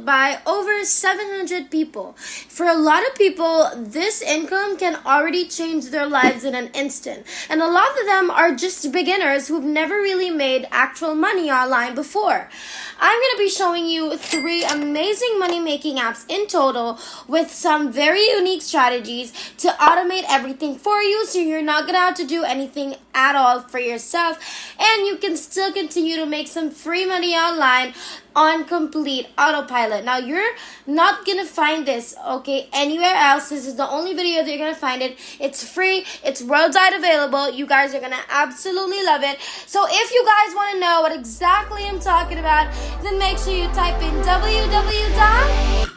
by over 700 people. For a lot of people, this income can already change their lives in an instant. And a lot of them are just beginners who've never really made actual money online before. I'm going to be showing you 3 amazing money-making apps in total with some very unique strategies to automate everything for you, so you're not going to have to do anything at all for yourself, and you can still continue to make some free money online on complete autopilot. Now, you're not gonna find this, anywhere else. This is the only video that you're gonna find it. It's free, it's worldwide available. You guys are gonna absolutely love it. So if you guys wanna know what exactly I'm talking about, then make sure you type in www.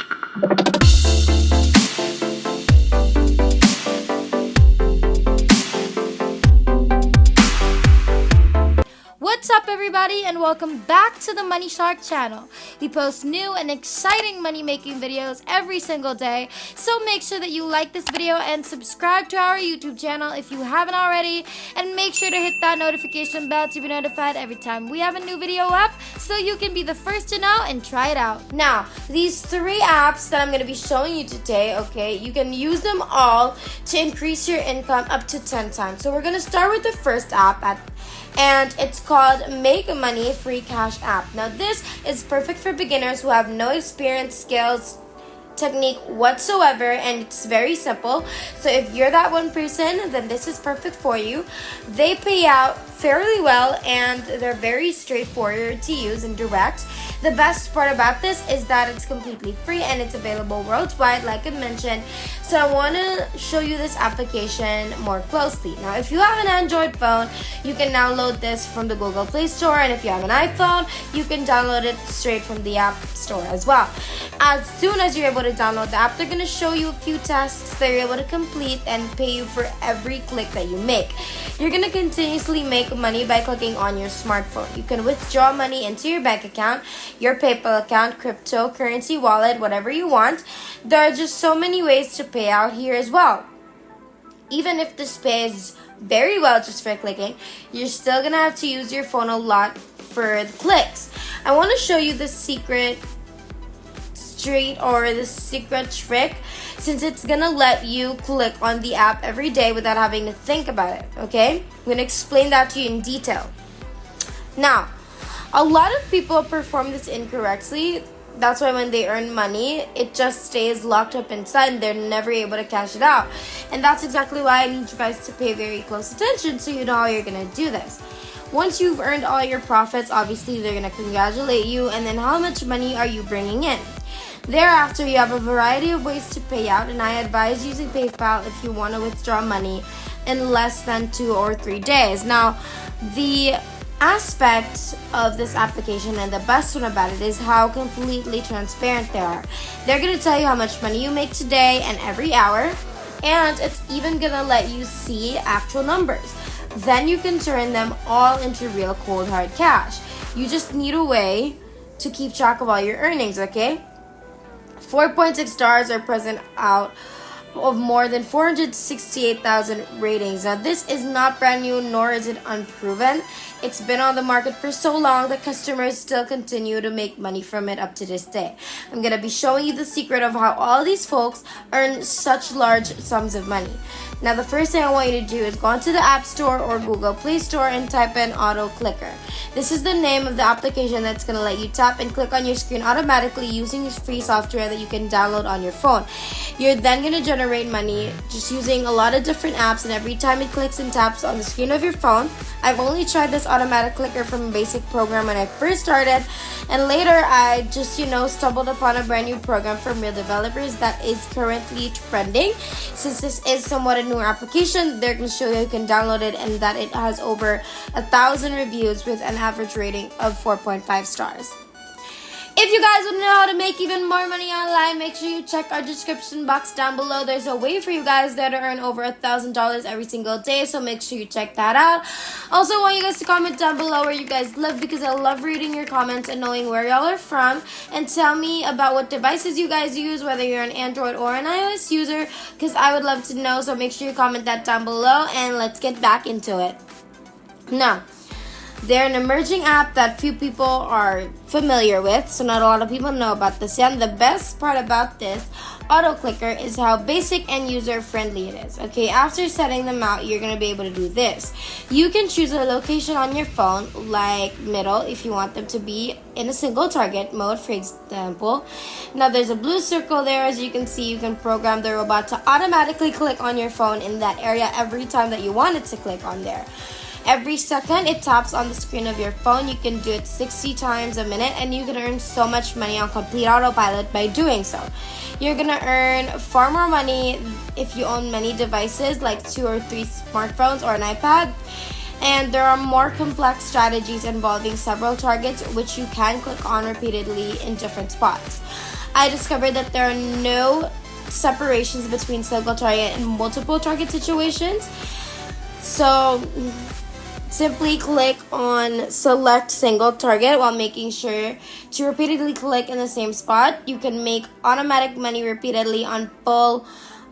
What's up, everybody, and welcome back to the Money Shark channel. We post new and exciting money-making videos every single day, so make sure that you like this video and subscribe to our YouTube channel if you haven't already, and make sure to hit that notification bell to be notified every time we have a new video up, so you can be the first to know and try it out. Now, these 3 apps that I'm going to be showing you today, you can use them all to increase your income up to 10 times. So we're going to start with the first app, and it's called Make Money Free Cash App. Now, this is perfect for beginners who have no experience, skills, technique whatsoever, and it's very simple. So if you're that one person, then this is perfect for you. They pay out fairly well, and they're very straightforward to use and direct. The best part about this is that it's completely free and it's available worldwide, like I mentioned. So I want to show you this application more closely. Now, if you have an Android phone, you can download this from the Google Play Store, and if you have an iPhone, you can download it straight from the App Store as well. As soon as you're able to download the app, they're going to show you a few tasks that you're able to complete and pay you for every click that you make. You're going to continuously make money by clicking on your smartphone. You can withdraw money into your bank account, your PayPal account, cryptocurrency wallet, whatever you want. There are just so many ways to pay out here as well. Even if this pays very well just for clicking, you're still gonna have to use your phone a lot for the clicks. I want to show you the secret trick, since it's gonna let you click on the app every day without having to think about it. I'm gonna explain that to you in detail. Now, a lot of people perform this incorrectly. That's why when they earn money, it just stays locked up inside and they're never able to cash it out. And that's exactly why I need you guys to pay very close attention so you know how you're gonna do this. Once you've earned all your profits, obviously they're gonna congratulate you, and then how much money are you bringing in? Thereafter, you have a variety of ways to pay out, and I advise using PayPal if you want to withdraw money in less than 2 or 3 days. Now, the aspect of this application and the best one about it is how completely transparent they are. They're going to tell you how much money you make today and every hour, and it's even going to let you see actual numbers. Then you can turn them all into real cold hard cash. You just need a way to keep track of all your earnings, 4.6 stars are present out of more than 468,000 ratings. Now, this is not brand new, nor is it unproven. It's been on the market for so long that customers still continue to make money from it up to this day. I'm going to be showing you the secret of how all these folks earn such large sums of money. Now, the first thing I want you to do is go onto the App Store or Google Play Store and type in Auto Clicker. This is the name of the application that's going to let you tap and click on your screen automatically using this free software that you can download on your phone. You're then going to generate money just using a lot of different apps, and every time it clicks and taps on the screen of your phone. I've only tried this automatic clicker from a basic program when I first started, and later I just stumbled upon a brand new program from real developers that is currently trending. Since this is somewhat a newer application, they're going to show you can download it, and that it has over 1,000 reviews with an average rating of 4.5 stars. If you guys want to know how to make even more money online, make sure you check our description box down below. There's a way for you guys there to earn over $1,000 every single day, so make sure you check that out. Also, I want you guys to comment down below where you guys live, because I love reading your comments and knowing where y'all are from, and tell me about what devices you guys use, whether you're an Android or an iOS user, because I would love to know. So make sure you comment that down below, and let's get back into it. Now, They're an emerging app that few people are familiar with, so not a lot of people know about this yet. And the best part about this auto clicker is how basic and user friendly it is. Okay, after setting them out, you're gonna be able to do this. You can choose a location on your phone, like middle, if you want them to be in a single target mode, for example. Now there's a blue circle there. As you can see, you can program the robot to automatically click on your phone in that area every time that you want it to click on there. Every second it taps on the screen of your phone, you can do it 60 times a minute, and you can earn so much money on complete autopilot by doing so. You're gonna earn far more money if you own many devices like 2 or 3 smartphones or an iPad. And there are more complex strategies involving several targets which you can click on repeatedly in different spots. I discovered that there are no separations between single target and multiple target situations. So simply click on select single target while making sure to repeatedly click in the same spot. You can make automatic money repeatedly on full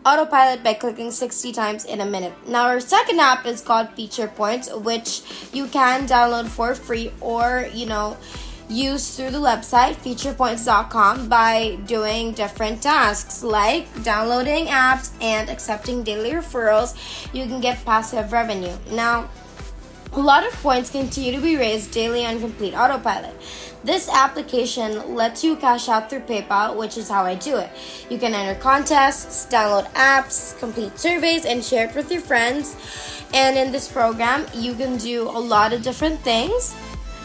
autopilot by clicking 60 times in a minute. Now our second app is called Feature Points, which you can download for free or use through the website featurepoints.com by doing different tasks like downloading apps and accepting daily referrals. You can get passive revenue. Now a lot of points continue to be raised daily on complete autopilot. This application lets you cash out through PayPal, which is how I do it. You can enter contests, download apps, complete surveys, and share it with your friends. And in this program, you can do a lot of different things.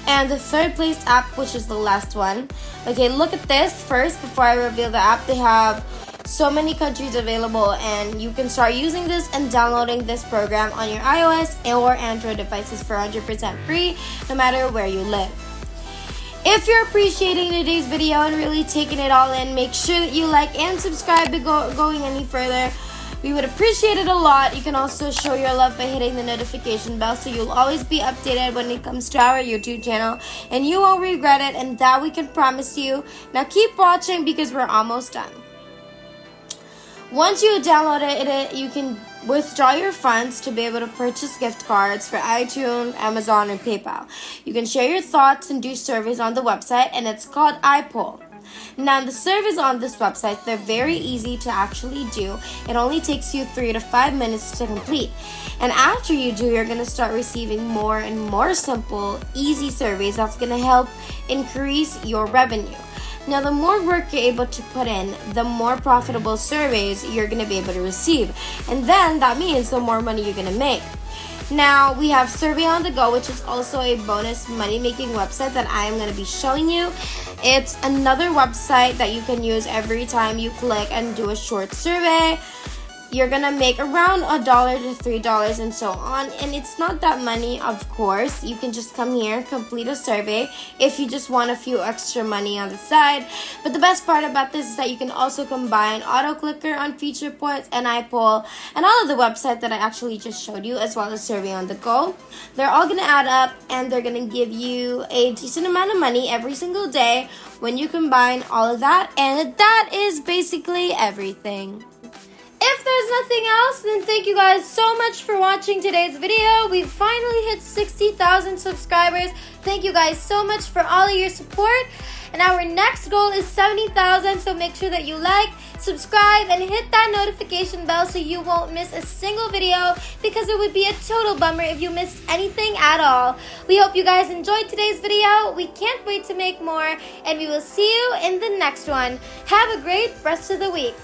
And the third place app, which is the last one. Okay, look at this first before I reveal the app. They have so many countries available, and you can start using this and downloading this program on your iOS or Android devices for 100% free, no matter where you live. If you're appreciating today's video and really taking it all in, make sure that you like and subscribe before going any further. We would appreciate it a lot. You can also show your love by hitting the notification bell so you'll always be updated when it comes to our YouTube channel, and you won't regret it, and that we can promise you. Now keep watching because we're almost done. Once you download it, you can withdraw your funds to be able to purchase gift cards for iTunes, Amazon, or PayPal. You can share your thoughts and do surveys on the website, and it's called iPoll. Now, the surveys on this website, they're very easy to actually do. It only takes you 3 to 5 minutes to complete. And after you do, you're going to start receiving more and more simple, easy surveys that's going to help increase your revenue. Now, the more work you're able to put in, the more profitable surveys you're going to be able to receive. And then that means the more money you're going to make. Now, we have Survey on the Go, which is also a bonus money-making website that I am going to be showing you. It's another website that you can use every time you click and do a short survey. You're gonna make around $1 to $3 and so on, and it's not that money, of course. You can just come here, complete a survey if you just want a few extra money on the side. But the best part about this is that you can also combine auto clicker on Feature Points and iPoll and all of the websites that I actually just showed you, as well as Survey on the Go. They're all gonna add up, and they're gonna give you a decent amount of money every single day when you combine all of that. And that is basically everything. If there's nothing else, then thank you guys so much for watching today's video. We finally hit 60,000 subscribers. Thank you guys so much for all of your support. And our next goal is 70,000, so make sure that you like, subscribe, and hit that notification bell so you won't miss a single video, because it would be a total bummer if you missed anything at all. We hope you guys enjoyed today's video. We can't wait to make more, and we will see you in the next one. Have a great rest of the week.